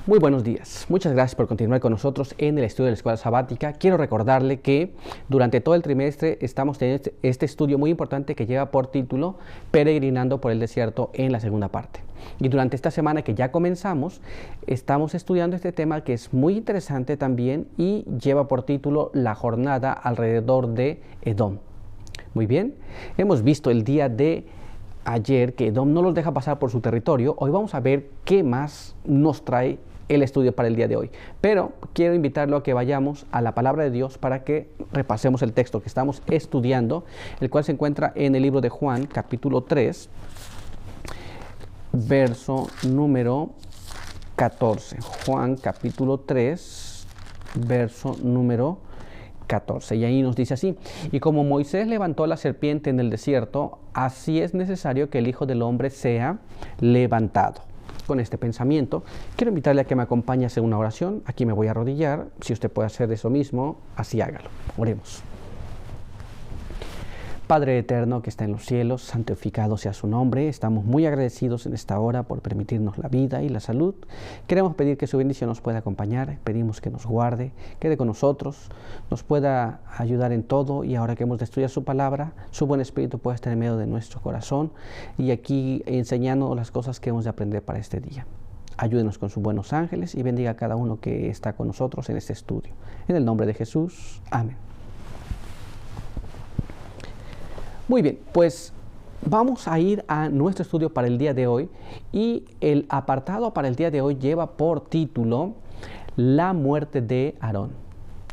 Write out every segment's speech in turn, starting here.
Muy buenos días. Muchas gracias por continuar con nosotros en el estudio de la Escuela Sabática. Quiero recordarle que durante todo el trimestre estamos teniendo este estudio muy importante que lleva por título Peregrinando por el Desierto en la segunda parte. Y durante esta semana que ya comenzamos, estamos estudiando este tema que es muy interesante también y lleva por título La jornada alrededor de Edom. Muy bien, hemos visto el día de ayer que Edom no los deja pasar por su territorio. Hoy vamos a ver qué más nos trae el estudio para el día de hoy. Pero quiero invitarlo a que vayamos a la palabra de Dios para que repasemos el texto que estamos estudiando, el cual se encuentra en el libro de Juan, capítulo 3, verso número 14. Juan, capítulo 3, verso número 14. Y ahí nos dice así: y como Moisés levantó la serpiente en el desierto, así es necesario que el Hijo del Hombre sea levantado. Con este pensamiento, quiero invitarle a que me acompañe a hacer una oración. Aquí me voy a arrodillar. Si usted puede hacer eso mismo, así hágalo. Oremos. Padre eterno que está en los cielos, santificado sea su nombre. Estamos muy agradecidos en esta hora por permitirnos la vida y la salud. Queremos pedir que su bendición nos pueda acompañar. Pedimos que nos guarde, quede con nosotros, nos pueda ayudar en todo. Y ahora que hemos de estudiar su palabra, su buen espíritu pueda estar en medio de nuestro corazón y aquí enseñando las cosas que hemos de aprender para este día. Ayúdenos con sus buenos ángeles y bendiga a cada uno que está con nosotros en este estudio. En el nombre de Jesús. Amén. Muy bien, pues vamos a ir a nuestro estudio para el día de hoy y el apartado para el día de hoy lleva por título La muerte de Aarón.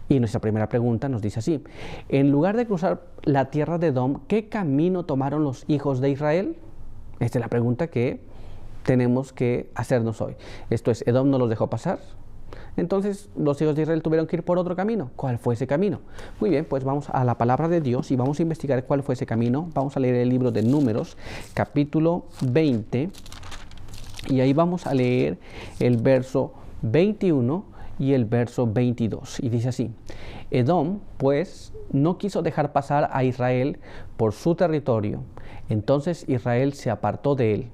Y nuestra primera pregunta nos dice así: en lugar de cruzar la tierra de Edom, ¿qué camino tomaron los hijos de Israel? Esta es la pregunta que tenemos que hacernos hoy. Esto es, ¿Edom no los dejó pasar? Entonces los hijos de Israel tuvieron que ir por otro camino. ¿Cuál fue ese camino? Muy bien, pues vamos a la palabra de Dios y vamos a investigar cuál fue ese camino. Vamos a leer el libro de Números, capítulo 20, y ahí vamos a leer el verso 21 y el verso 22. Y dice así: Edom, pues, no quiso dejar pasar a Israel por su territorio. Entonces Israel se apartó de él.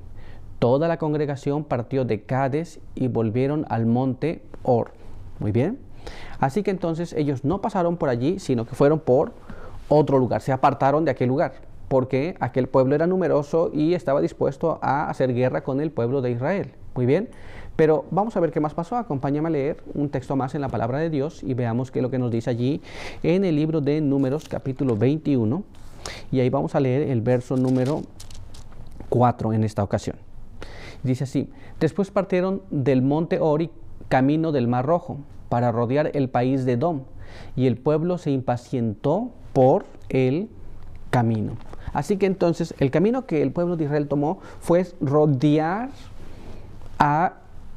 Toda la congregación partió de Cades y volvieron al monte Or. Muy bien. Así que entonces ellos no pasaron por allí, sino que fueron por otro lugar. Se apartaron de aquel lugar, porque aquel pueblo era numeroso y estaba dispuesto a hacer guerra con el pueblo de Israel. Muy bien. Pero vamos a ver qué más pasó. Acompáñame a leer un texto más en la palabra de Dios y veamos qué es lo que nos dice allí en el libro de Números, capítulo 21. Y ahí vamos a leer el verso número 4 en esta ocasión. Dice así: después partieron del monte Or camino del Mar Rojo para rodear el país de Edom, y el pueblo se impacientó por el camino. Así que entonces el camino que el pueblo de Israel tomó fue rodear a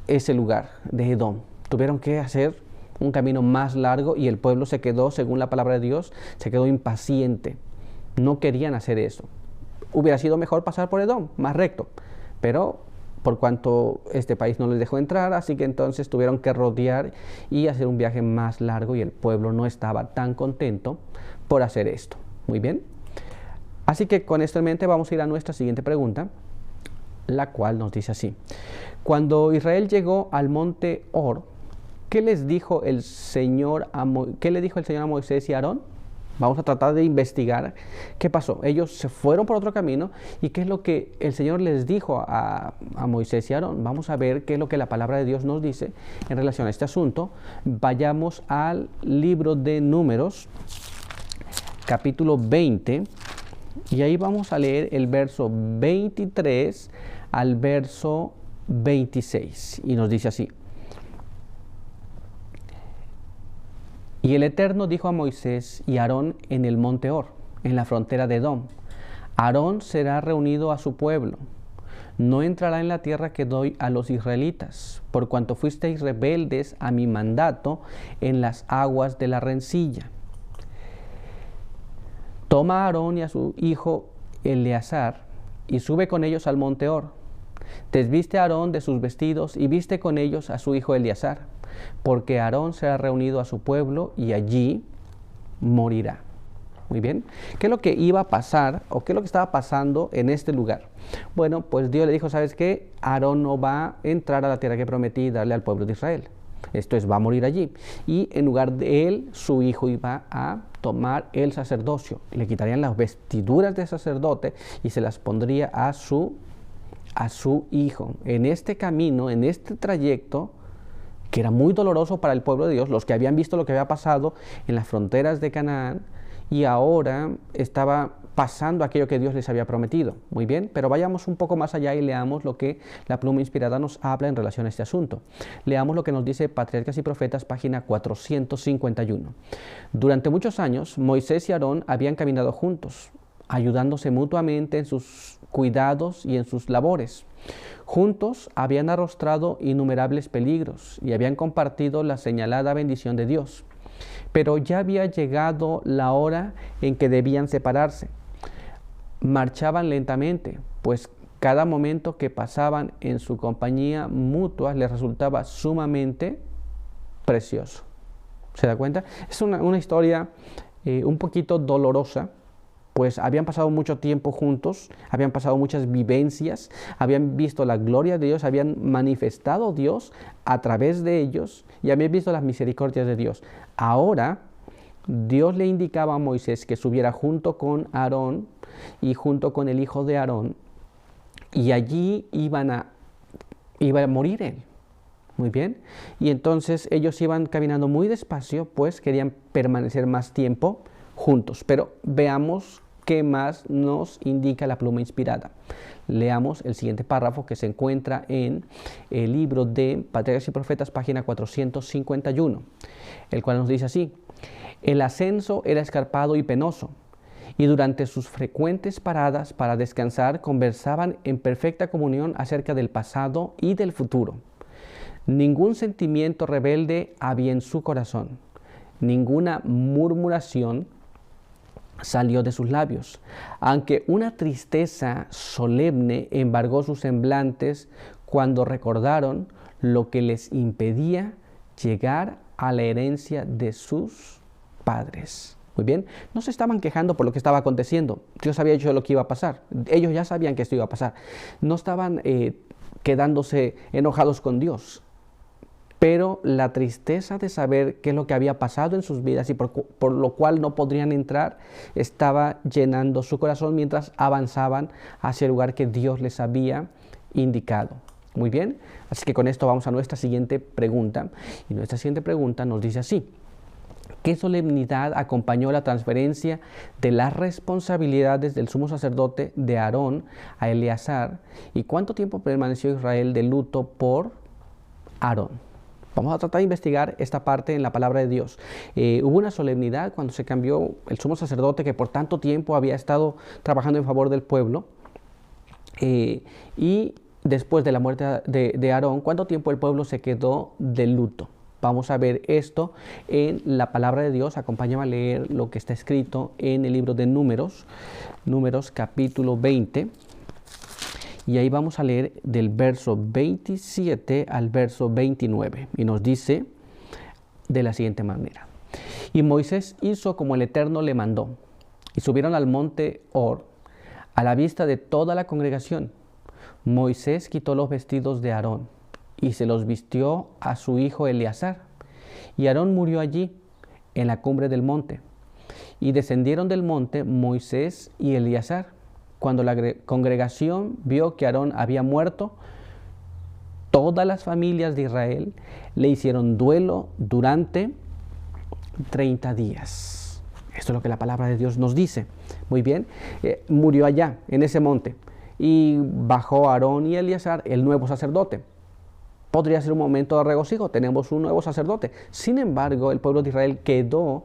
ese lugar de Edom. Tuvieron que hacer un camino más largo y el pueblo se quedó, según la palabra de Dios, se quedó impaciente. No querían hacer eso. Hubiera sido mejor pasar por Edom, más recto, pero por cuanto este país no les dejó entrar, así que entonces tuvieron que rodear y hacer un viaje más largo y el pueblo no estaba tan contento por hacer esto. Muy bien. Así que con esto en mente vamos a ir a nuestra siguiente pregunta, la cual nos dice así: cuando Israel llegó al monte Or, ¿qué les dijo el Señor a Moisés y a Aarón? Vamos a tratar de investigar qué pasó. Ellos se fueron por otro camino y qué es lo que el Señor les dijo a Moisés y a Aarón. Vamos a ver qué es lo que la palabra de Dios nos dice en relación a este asunto. Vayamos al libro de Números, capítulo 20, y ahí vamos a leer el verso 23 al verso 26. Y nos dice así: y el Eterno dijo a Moisés y a Aarón en el monte Or, en la frontera de Edom: Aarón será reunido a su pueblo. No entrará en la tierra que doy a los israelitas, por cuanto fuisteis rebeldes a mi mandato en las aguas de la rencilla. Toma a Aarón y a su hijo Eleazar y sube con ellos al monte Or. Desviste a Aarón de sus vestidos y viste con ellos a su hijo Eleazar, porque Aarón será reunido a su pueblo y allí morirá. Muy bien. ¿Qué es lo que iba a pasar o qué es lo que estaba pasando en este lugar? Bueno, pues Dios le dijo, ¿sabes qué? Aarón no va a entrar a la tierra que prometí darle al pueblo de Israel. Esto es, va a morir allí. Y en lugar de él, su hijo iba a tomar el sacerdocio. Le quitarían las vestiduras de sacerdote y se las pondría a su hijo. En este camino, en este trayecto, que era muy doloroso para el pueblo de Dios, los que habían visto lo que había pasado en las fronteras de Canaán, y ahora estaba pasando aquello que Dios les había prometido. Muy bien, pero vayamos un poco más allá y leamos lo que la pluma inspirada nos habla en relación a este asunto. Leamos lo que nos dice Patriarcas y Profetas, página 451. Durante muchos años, Moisés y Aarón habían caminado juntos, ayudándose mutuamente en sus cuidados y en sus labores. Juntos habían arrostrado innumerables peligros y habían compartido la señalada bendición de Dios. Pero ya había llegado la hora en que debían separarse. Marchaban lentamente, pues cada momento que pasaban en su compañía mutua les resultaba sumamente precioso. ¿Se da cuenta? Es una historia un poquito dolorosa, pues habían pasado mucho tiempo juntos, habían pasado muchas vivencias, habían visto la gloria de Dios, habían manifestado a Dios a través de ellos y habían visto las misericordias de Dios. Ahora, Dios le indicaba a Moisés que subiera junto con Aarón y junto con el hijo de Aarón, y allí iba a morir él. Muy bien. Y entonces ellos iban caminando muy despacio, pues querían permanecer más tiempo juntos. Pero veamos qué más nos indica la pluma inspirada. Leamos el siguiente párrafo que se encuentra en el libro de Patriarcas y Profetas, página 451, el cual nos dice así: el ascenso era escarpado y penoso, y durante sus frecuentes paradas para descansar conversaban en perfecta comunión acerca del pasado y del futuro. Ningún sentimiento rebelde había en su corazón, ninguna murmuración salió de sus labios, aunque una tristeza solemne embargó sus semblantes cuando recordaron lo que les impedía llegar a la herencia de sus padres. Muy bien, no se estaban quejando por lo que estaba aconteciendo. Dios había dicho lo que iba a pasar. Ellos ya sabían que esto iba a pasar. No estaban quedándose enojados con Dios. Pero la tristeza de saber qué es lo que había pasado en sus vidas y por lo cual no podrían entrar, estaba llenando su corazón mientras avanzaban hacia el lugar que Dios les había indicado. Muy bien, así que con esto vamos a nuestra siguiente pregunta. Y nuestra siguiente pregunta nos dice así: ¿qué solemnidad acompañó la transferencia de las responsabilidades del sumo sacerdote de Aarón a Eleazar? ¿Y cuánto tiempo permaneció Israel de luto por Aarón? Vamos a tratar de investigar esta parte en la palabra de Dios. Hubo una solemnidad cuando se cambió el sumo sacerdote que por tanto tiempo había estado trabajando en favor del pueblo. Y después de la muerte de Aarón, ¿cuánto tiempo el pueblo se quedó de luto? Vamos a ver esto en la palabra de Dios. Acompáñame a leer lo que está escrito en el libro de Números, Números capítulo 20. Y ahí vamos a leer del verso 27 al verso 29. Y nos dice de la siguiente manera: y Moisés hizo como el Eterno le mandó, y subieron al monte Hor, a la vista de toda la congregación. Moisés quitó los vestidos de Aarón, y se los vistió a su hijo Eleazar. Y Aarón murió allí, en la cumbre del monte. Y descendieron del monte Moisés y Eleazar. Cuando la congregación vio que Aarón había muerto, todas las familias de Israel le hicieron duelo durante 30 días. Esto es lo que la palabra de Dios nos dice. Muy bien, murió allá, en ese monte, y bajó Aarón y Eleazar, el nuevo sacerdote. Podría ser un momento de regocijo, tenemos un nuevo sacerdote. Sin embargo, el pueblo de Israel quedó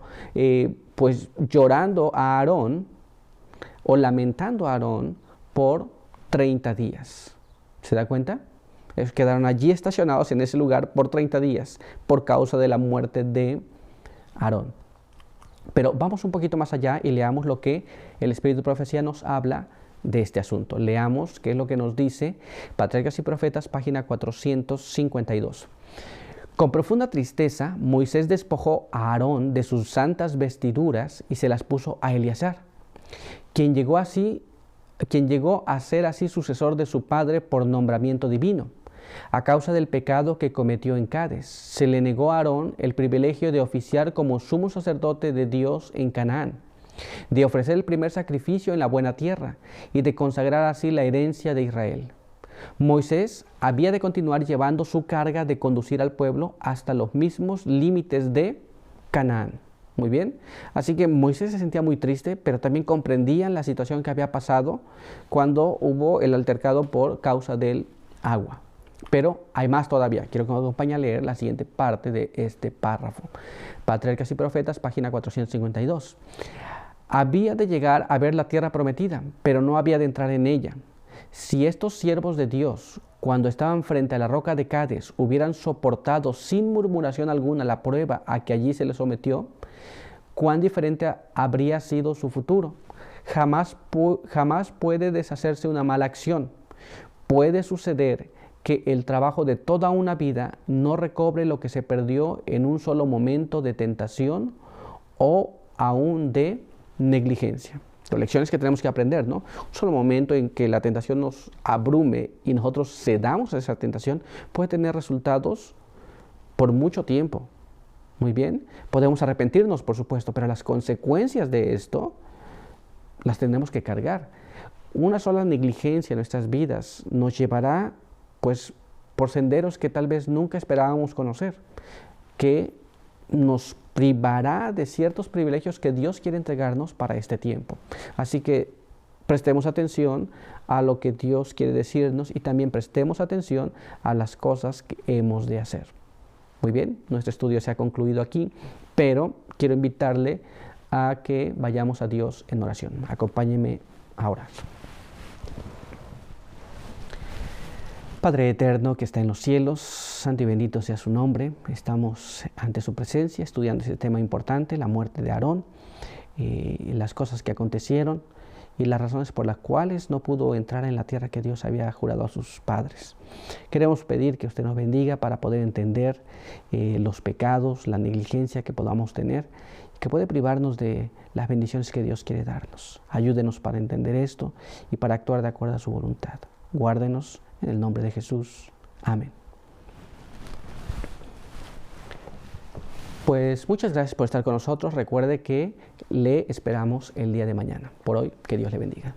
pues llorando a Aarón, o lamentando a Aarón por 30 días. ¿Se da cuenta? Ellos quedaron allí estacionados en ese lugar por 30 días por causa de la muerte de Aarón. Pero vamos un poquito más allá y leamos lo que el Espíritu de Profecía nos habla de este asunto. Leamos qué es lo que nos dice Patriarcas y Profetas, página 452. Con profunda tristeza, Moisés despojó a Aarón de sus santas vestiduras y se las puso a Eleazar, quien llegó a ser así sucesor de su padre por nombramiento divino. A causa del pecado que cometió en Cades, se le negó a Aarón el privilegio de oficiar como sumo sacerdote de Dios en Canaán, de ofrecer el primer sacrificio en la buena tierra y de consagrar así la herencia de Israel. Moisés había de continuar llevando su carga de conducir al pueblo hasta los mismos límites de Canaán. Muy bien, así que Moisés se sentía muy triste, pero también comprendía la situación que había pasado cuando hubo el altercado por causa del agua. Pero hay más todavía. Quiero que me acompañe a leer la siguiente parte de este párrafo. Patriarcas y Profetas, página 452. Había de llegar a ver la tierra prometida, pero no había de entrar en ella. Si estos siervos de Dios, cuando estaban frente a la roca de Cades, hubieran soportado sin murmuración alguna la prueba a que allí se les sometió, cuán diferente habría sido su futuro. Jamás puede deshacerse una mala acción. Puede suceder que el trabajo de toda una vida no recobre lo que se perdió en un solo momento de tentación o aún de negligencia. Son lecciones que tenemos que aprender, ¿no? Un solo momento en que la tentación nos abrume y nosotros cedamos a esa tentación puede tener resultados por mucho tiempo. Muy bien, podemos arrepentirnos, por supuesto, pero las consecuencias de esto las tenemos que cargar. Una sola negligencia en nuestras vidas nos llevará pues por senderos que tal vez nunca esperábamos conocer, que nos privará de ciertos privilegios que Dios quiere entregarnos para este tiempo. Así que prestemos atención a lo que Dios quiere decirnos y también prestemos atención a las cosas que hemos de hacer. Muy bien, nuestro estudio se ha concluido aquí, pero quiero invitarle a que vayamos a Dios en oración. Acompáñeme a orar. Padre eterno que está en los cielos, santo y bendito sea su nombre. Estamos ante su presencia estudiando este tema importante, la muerte de Aarón, las cosas que acontecieron y las razones por las cuales no pudo entrar en la tierra que Dios había jurado a sus padres. Queremos pedir que usted nos bendiga para poder entender los pecados, la negligencia que podamos tener, que puede privarnos de las bendiciones que Dios quiere darnos. Ayúdenos para entender esto y para actuar de acuerdo a su voluntad. Guárdenos en el nombre de Jesús. Amén. Pues muchas gracias por estar con nosotros. Recuerde que le esperamos el día de mañana. Por hoy, que Dios le bendiga.